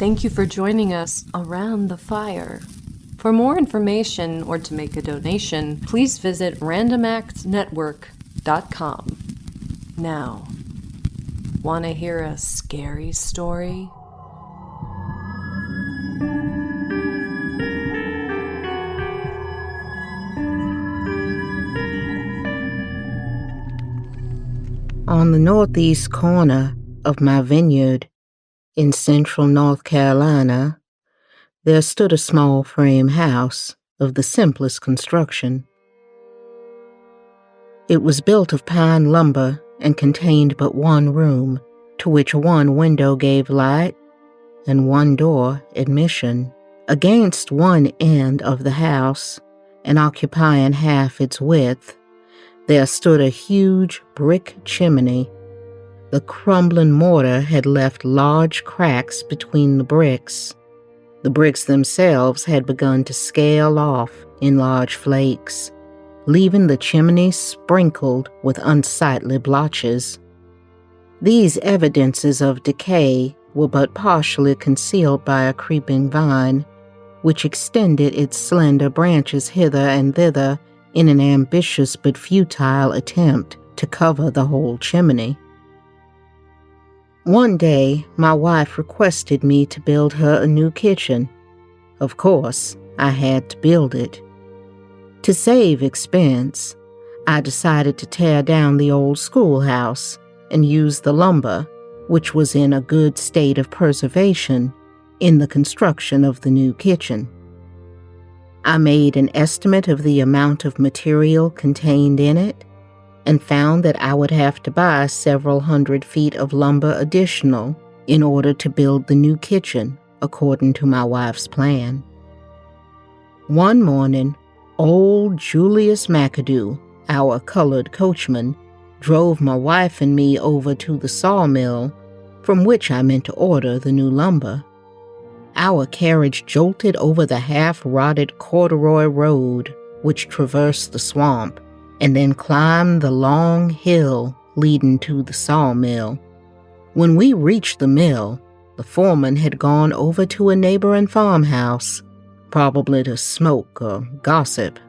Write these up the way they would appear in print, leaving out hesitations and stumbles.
Thank you for joining us around the fire. For more information or to make a donation, please visit randomactsnetwork.com. Now, want to hear a scary story? On the northeast corner of my vineyard in central North Carolina, there stood a small frame house of the simplest construction. It was built of pine lumber and contained but one room, to which one window gave light and one door admission. Against one end of the house, and occupying half its width, there stood a huge brick chimney. The crumbling mortar had left large cracks between the bricks. The bricks themselves had begun to scale off in large flakes, leaving the chimney sprinkled with unsightly blotches. These evidences of decay were but partially concealed by a creeping vine, which extended its slender branches hither and thither in an ambitious but futile attempt to cover the whole chimney. One day, my wife requested me to build her a new kitchen. Of course, I had to build it. To save expense, I decided to tear down the old schoolhouse and use the lumber, which was in a good state of preservation, in the construction of the new kitchen. I made an estimate of the amount of material contained in it and found that I would have to buy several 100 feet of lumber additional in order to build the new kitchen according to my wife's plan. One morning, old Julius McAdoo, our colored coachman, drove my wife and me over to the sawmill from which I meant to order the new lumber. Our carriage jolted over the half-rotted corduroy road which traversed the swamp, and then climbed the long hill leading to the sawmill. When we reached the mill, the foreman had gone over to a neighboring farmhouse, probably to smoke or gossip,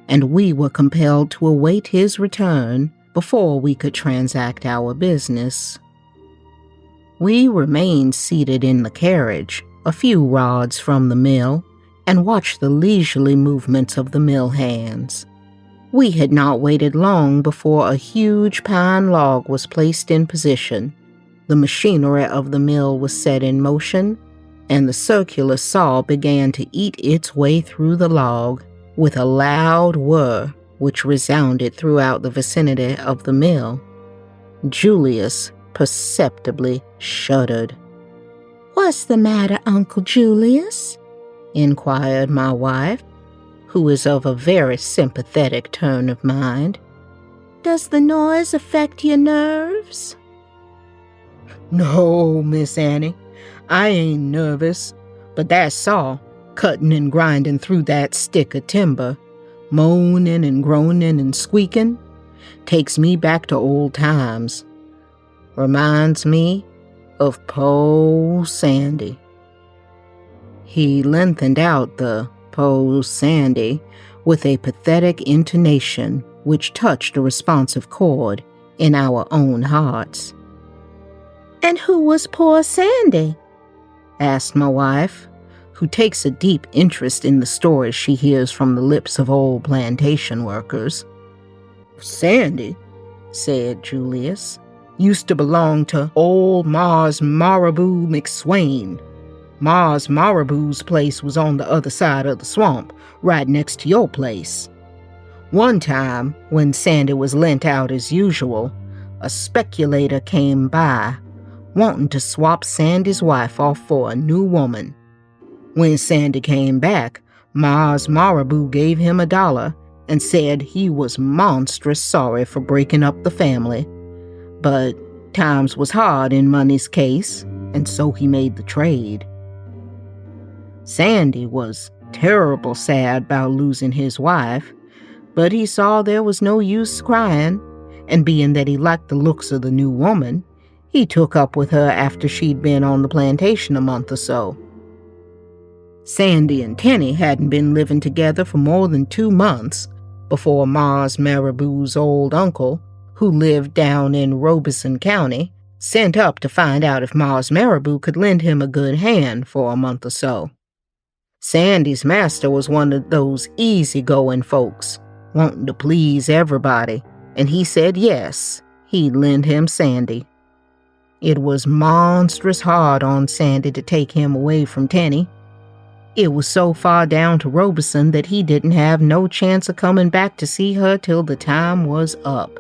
and we were compelled to await his return before we could transact our business. We remained seated in the carriage, a few rods from the mill, and watched the leisurely movements of the mill hands. We had not waited long before a huge pine log was placed in position. The machinery of the mill was set in motion, and the circular saw began to eat its way through the log with a loud whir which resounded throughout the vicinity of the mill. Julius perceptibly shuddered. "What's the matter, Uncle Julius?" inquired my wife, who is of a very sympathetic turn of mind. "Does the noise affect your nerves?" "No, Miss Annie, I ain't nervous, but that saw, cutting and grinding through that stick of timber, moaning and groaning and squeaking, takes me back to old times. Reminds me of Po Sandy." He lengthened out the Po Sandy with a pathetic intonation which touched a responsive chord in our own hearts. "And who was poor Sandy?" asked my wife, who takes a deep interest in the stories she hears from the lips of old plantation workers. "Sandy," said Julius, "used to belong to old Mars Marabou McSwain. Mars Marabou's place was on the other side of the swamp, right next to your place. One time, when Sandy was lent out as usual, a speculator came by, wanting to swap Sandy's wife off for a new woman. When Sandy came back, Mars Marabou gave him $1 and said he was monstrous sorry for breaking up the family. But times was hard in Money's case, and so he made the trade. Sandy was terrible sad about losing his wife, but he saw there was no use crying, and being that he liked the looks of the new woman, he took up with her after she'd been on the plantation a month or so. Sandy and Tenny hadn't been living together for more than 2 months before Mars Marabou's old uncle, who lived down in Robeson County, sent up to find out if Mars Marabou could lend him a good hand for a month or so. Sandy's master was one of those easygoing folks, wanting to please everybody, and he said yes, he'd lend him Sandy. It was monstrous hard on Sandy to take him away from Tenny. It was so far down to Robeson that he didn't have no chance of coming back to see her till the time was up.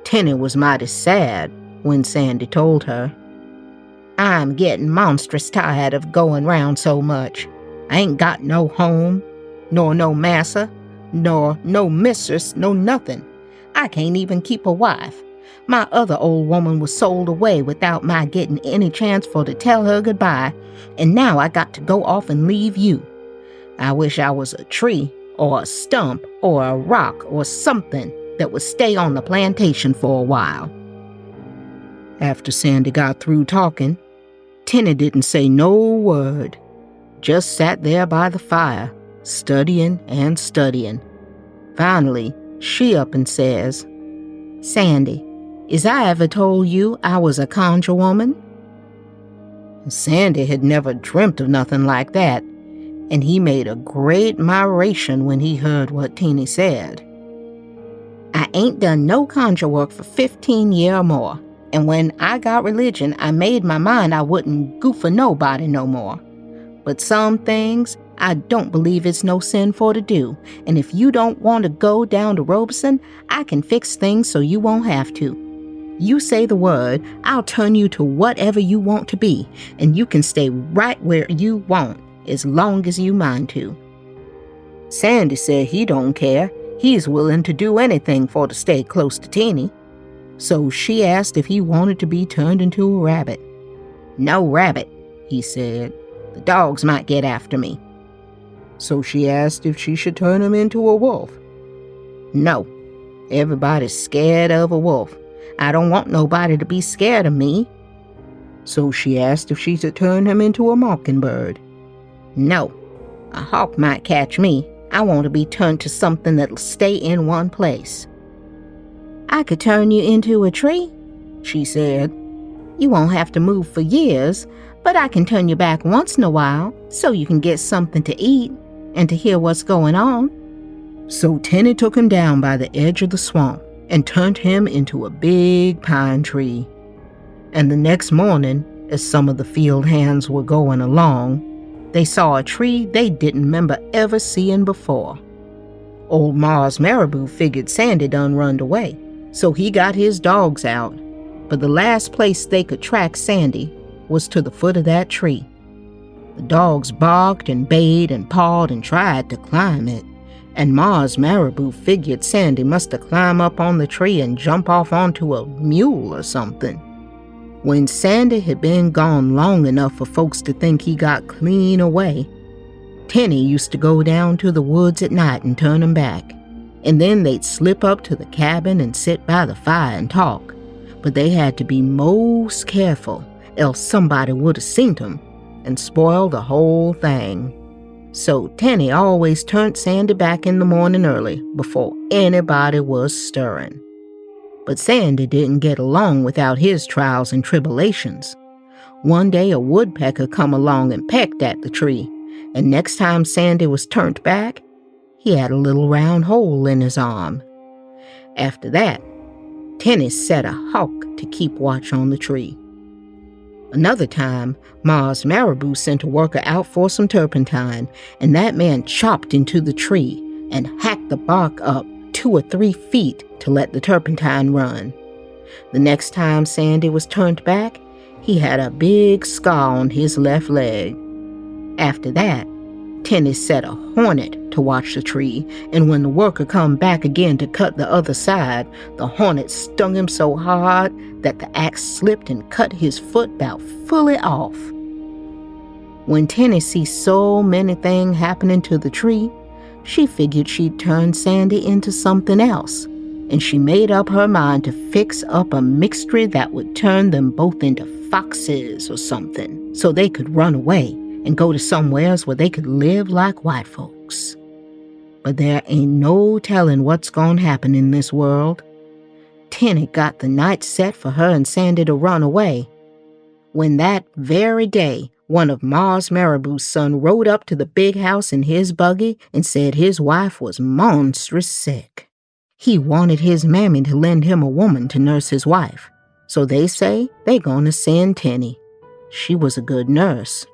Tenny was mighty sad when Sandy told her, "I'm getting monstrous tired of going round so much. I ain't got no home, nor no massa, nor no mistress, no nothing. I can't even keep a wife. My other old woman was sold away without my getting any chance for to tell her goodbye, and now I got to go off and leave you. I wish I was a tree, or a stump, or a rock, or something that would stay on the plantation for a while." After Sandy got through talking, Tenny didn't say no word, just sat there by the fire, studying and studying. Finally, she up and says, "Sandy, is I ever told you I was a Conjure Woman?" Sandy had never dreamt of nothing like that, and he made a great admiration when he heard what Tenny said. "I ain't done no conjure work for 15 years or more, and when I got religion, I made my mind I wouldn't goof for nobody no more. But some things I don't believe it's no sin for to do, and if you don't want to go down to Robeson, I can fix things so you won't have to. You say the word, I'll turn you to whatever you want to be, and you can stay right where you want, as long as you mind to." Sandy said he don't care. He's willing to do anything for to stay close to Tenny. So she asked if he wanted to be turned into a rabbit. "No rabbit," he said. "The dogs might get after me." So she asked if she should turn him into a wolf. "No, everybody's scared of a wolf. I don't want nobody to be scared of me." So she asked if she should turn him into a mockingbird. "No, a hawk might catch me. I want to be turned to something that'll stay in one place." "I could turn you into a tree," she said. "You won't have to move for years, but I can turn you back once in a while so you can get something to eat and to hear what's going on." So Tenny took him down by the edge of the swamp and turned him into a big pine tree. And the next morning, as some of the field hands were going along, they saw a tree they didn't remember ever seeing before. Old Mars Marabou figured Sandy done runned away, so he got his dogs out. But the last place they could track Sandy was to the foot of that tree. The dogs barked and bayed and pawed and tried to climb it, and Mars Marabou figured Sandy must have climbed up on the tree and jump off onto a mule or something. When Sandy had been gone long enough for folks to think he got clean away, Tenny used to go down to the woods at night and turn him back, and then they'd slip up to the cabin and sit by the fire and talk, but they had to be most careful, else somebody would have seen them and spoiled the whole thing. So Tenny always turned Sandy back in the morning early, before anybody was stirring. But Sandy didn't get along without his trials and tribulations. One day a woodpecker come along and pecked at the tree, and next time Sandy was turned back, he had a little round hole in his arm. After that, Tenny set a hawk to keep watch on the tree. Another time, Mars Marabou sent a worker out for some turpentine, and that man chopped into the tree and hacked the bark up 2 or 3 feet to let the turpentine run. The next time Sandy was turned back, he had a big scar on his left leg. After that, Tenny set a hornet to watch the tree, and when the worker come back again to cut the other side, the hornet stung him so hard that the axe slipped and cut his foot about fully off. When Tenny see so many things happening to the tree, she figured she'd turn Sandy into something else, and she made up her mind to fix up a mixture that would turn them both into foxes or something, so they could run away and go to somewheres where they could live like white folks. But there ain't no telling what's gonna happen in this world. Tenny got the night set for her and Sandy to run away, when that very day one of Mars Marabou's son rode up to the big house in his buggy and said his wife was monstrous sick. He wanted his mammy to lend him a woman to nurse his wife, so they say they gonna send Tenny. She was a good nurse.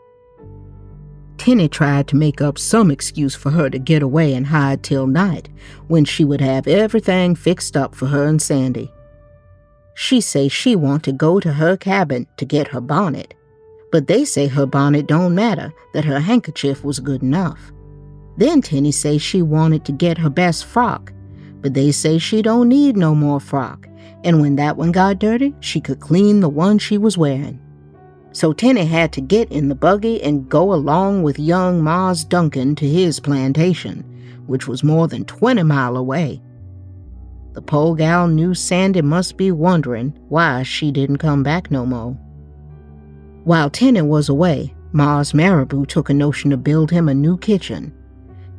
Tenny tried to make up some excuse for her to get away and hide till night, when she would have everything fixed up for her and Sandy. She say she want to go to her cabin to get her bonnet, but they say her bonnet don't matter, that her handkerchief was good enough. Then Tenny say she wanted to get her best frock, but they say she don't need no more frock, and when that one got dirty, she could clean the one she was wearing. So Tenny had to get in the buggy and go along with young Mars Duncan to his plantation, which was more than 20 miles away. The po' gal knew Sandy must be wondering why she didn't come back no more. While Tenny was away, Mars Marabou took a notion to build him a new kitchen,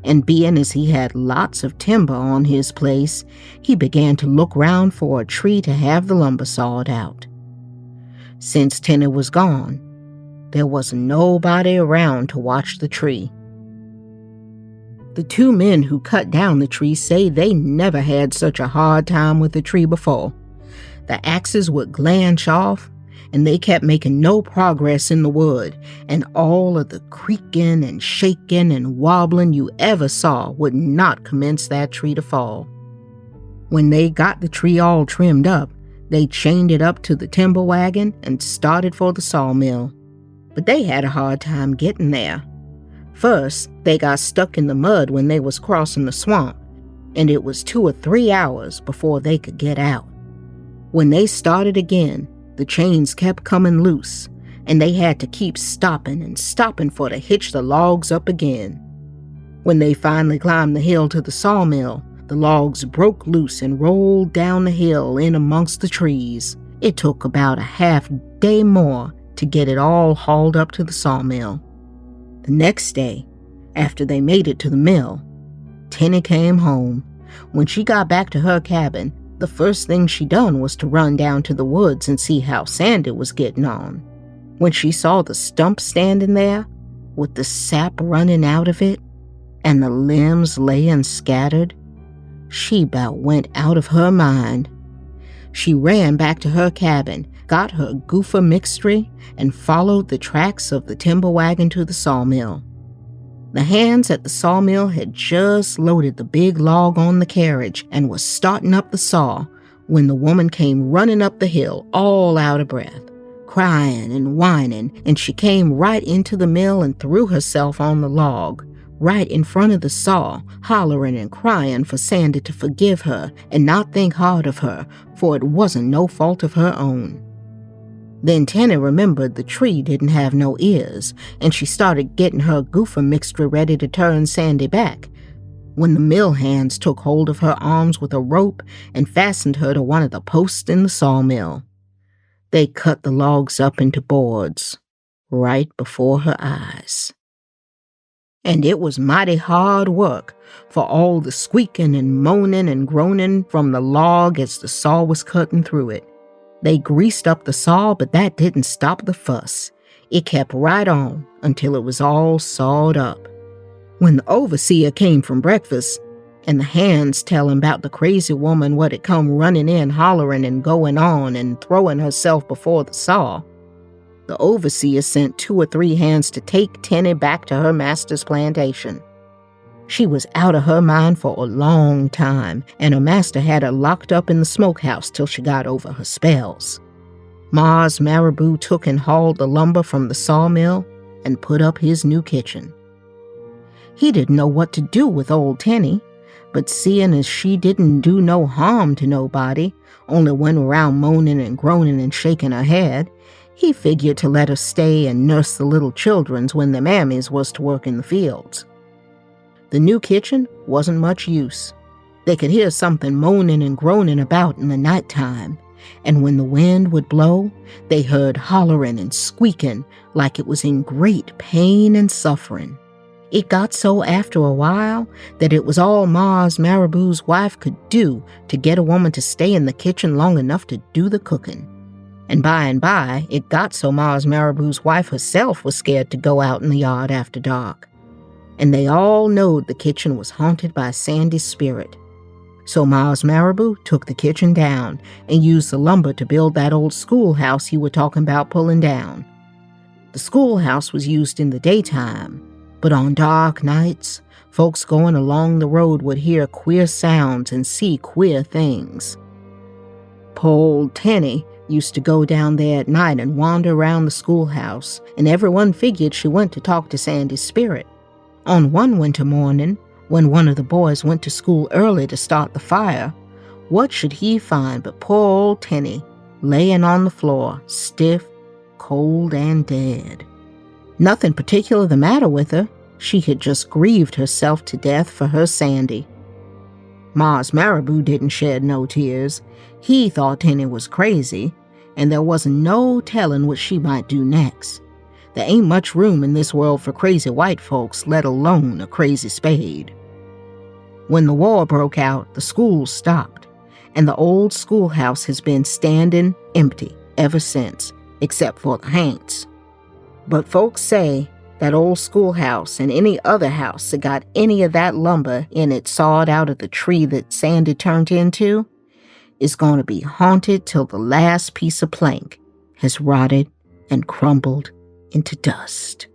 and being as he had lots of timber on his place, he began to look round for a tree to have the lumber sawed out. Since Tenny was gone, there was nobody around to watch the tree. The two men who cut down the tree say they never had such a hard time with the tree before. The axes would glanch off, and they kept making no progress in the wood, and all of the creaking and shaking and wobbling you ever saw would not commence that tree to fall. When they got the tree all trimmed up, they chained it up to the timber wagon and started for the sawmill. But they had a hard time getting there. First, they got stuck in the mud when they was crossing the swamp, and it was 2 or 3 hours before they could get out. When they started again, the chains kept coming loose, and they had to keep stopping and stopping for to hitch the logs up again. When they finally climbed the hill to the sawmill, the logs broke loose and rolled down the hill in amongst the trees. It took about a half day more to get it all hauled up to the sawmill. The next day, after they made it to the mill, Tenny came home. When she got back to her cabin, the first thing she done was to run down to the woods and see how Sandy was getting on. When she saw the stump standing there, with the sap running out of it, and the limbs laying scattered, she about went out of her mind. She ran back to her cabin, got her gopher mixture, and followed the tracks of the timber wagon to the sawmill. The hands at the sawmill had just loaded the big log on the carriage and was starting up the saw when the woman came running up the hill, all out of breath, crying and whining, and she came right into the mill and threw herself on the log, right in front of the saw, hollering and crying for Sandy to forgive her and not think hard of her, for it wasn't no fault of her own. Then Tenny remembered the tree didn't have no ears, and she started getting her gopher mixture ready to turn Sandy back, when the mill hands took hold of her arms with a rope and fastened her to one of the posts in the sawmill. They cut the logs up into boards, right before her eyes. And it was mighty hard work, for all the squeaking and moaning and groaning from the log as the saw was cutting through it. They greased up the saw, but that didn't stop the fuss. It kept right on until it was all sawed up. When the overseer came from breakfast, and the hands tell him about the crazy woman what had come running in hollering and going on and throwing herself before the saw, the overseer sent 2 or 3 hands to take Tenny back to her master's plantation. She was out of her mind for a long time, and her master had her locked up in the smokehouse till she got over her spells. Mars Marabou took and hauled the lumber from the sawmill and put up his new kitchen. He didn't know what to do with old Tenny, but seeing as she didn't do no harm to nobody, only went around moaning and groaning and shaking her head, he figured to let her stay and nurse the little childrens when their mammies was to work in the fields. The new kitchen wasn't much use. They could hear something moaning and groaning about in the nighttime, and when the wind would blow, they heard hollering and squeaking like it was in great pain and suffering. It got so after a while that it was all Mars Marabou's wife could do to get a woman to stay in the kitchen long enough to do the cooking. And by, it got so Mars Marabou's wife herself was scared to go out in the yard after dark. And they all knowed the kitchen was haunted by Sandy's spirit. So Mars Marabou took the kitchen down and used the lumber to build that old schoolhouse he was talking about pulling down. The schoolhouse was used in the daytime, but on dark nights, folks going along the road would hear queer sounds and see queer things. Poor old Tenny used to go down there at night and wander around the schoolhouse, and everyone figured she went to talk to Sandy's spirit. On one winter morning, when one of the boys went to school early to start the fire, what should he find but poor old Tenny laying on the floor, stiff, cold, and dead. Nothing particular the matter with her. She had just grieved herself to death for her Sandy. Mars Marabou didn't shed no tears. He thought Tenny was crazy, and there wasn't no telling what she might do next. There ain't much room in this world for crazy white folks, let alone a crazy spade. When the war broke out, the schools stopped, and the old schoolhouse has been standing empty ever since, except for the haints. But folks say that old schoolhouse and any other house that got any of that lumber in it sawed out of the tree that Sandy turned into is going to be haunted till the last piece of plank has rotted and crumbled into dust.